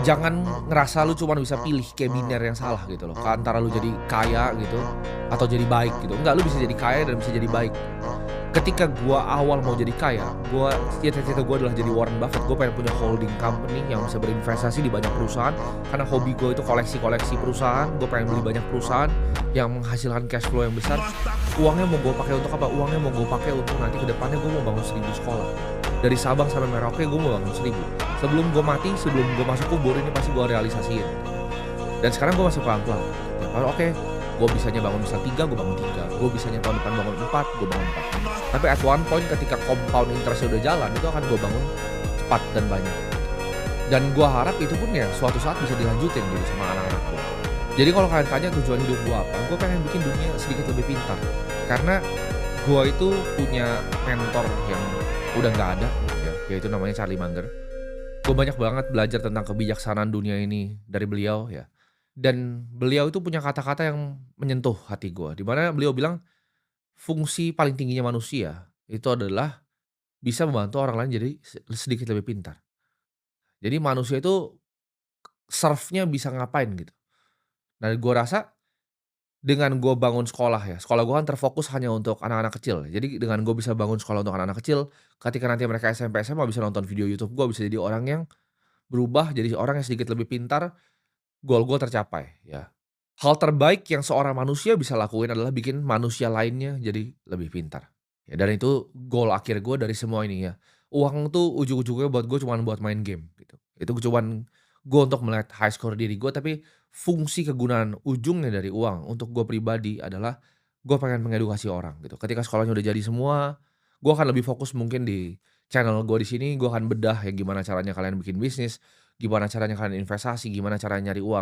Jangan ngerasa lu cuman bisa pilih kayak biner yang salah gitu loh, antara lu jadi kaya gitu, atau jadi baik gitu. Enggak, lu bisa jadi kaya dan bisa jadi baik. Ketika gua awal mau jadi kaya, cita-cita gua adalah jadi Warren Buffett. Gua pengen punya holding company yang bisa berinvestasi di banyak perusahaan, karena hobi gua itu koleksi-koleksi perusahaan. Gua pengen beli banyak perusahaan yang menghasilkan cash flow yang besar. Uangnya mau gua pakai untuk apa? Uangnya mau gua pakai untuk nanti ke depannya gua mau bangun 1.000 sekolah. Dari Sabang sampai Merauke gua mau bangun 1.000. Sebelum gua mati, sebelum gua masuk kubur, ini pasti gua realisasiin. Dan sekarang gua masih pelan-pelan. Tiap hari oke, gua bisanya bangun misal 3, gua bangun 3. Gua bisanya tahun depan bangun 4, gua bangun 4. Tapi at one point ketika compound interest-nya udah jalan, itu akan gua bangun cepat dan banyak. Dan gua harap itu pun ya suatu saat bisa dilanjutin gitu sama anak-anak gua. Jadi kalau kalian tanya tujuan hidup gua apa, gua pengen bikin dunia sedikit lebih pintar. Karena gua itu punya mentor yang udah nggak ada, ya, yaitu namanya Charlie Munger. Gua banyak banget belajar tentang kebijaksanaan dunia ini dari beliau ya. Dan beliau itu punya kata-kata yang menyentuh hati gua, di mana beliau bilang, fungsi paling tingginya manusia itu adalah bisa membantu orang lain jadi sedikit lebih pintar. Jadi manusia itu serve-nya bisa ngapain gitu. Nah, gua rasa dengan gue bangun sekolah ya, sekolah gue kan terfokus hanya untuk anak-anak kecil. Jadi dengan gue bisa bangun sekolah untuk anak-anak kecil, ketika nanti mereka SMP, SMA bisa nonton video YouTube gue, bisa jadi orang yang berubah jadi orang yang sedikit lebih pintar, goal gue tercapai ya. Hal terbaik yang seorang manusia bisa lakuin adalah bikin manusia lainnya jadi lebih pintar. Ya, dan itu goal akhir gue dari semua ini ya. Uang tuh ujung-ujungnya buat gue cuman buat main game gitu. Itu cuman gue untuk melihat high score diri gue, tapi fungsi kegunaan ujungnya dari uang untuk gue pribadi adalah gue pengen mengedukasi orang gitu. Ketika sekolahnya udah jadi semua, gue akan lebih fokus mungkin di channel gue di sini, gue akan bedah ya gimana caranya kalian bikin bisnis, gimana caranya kalian investasi, gimana caranya nyari uang.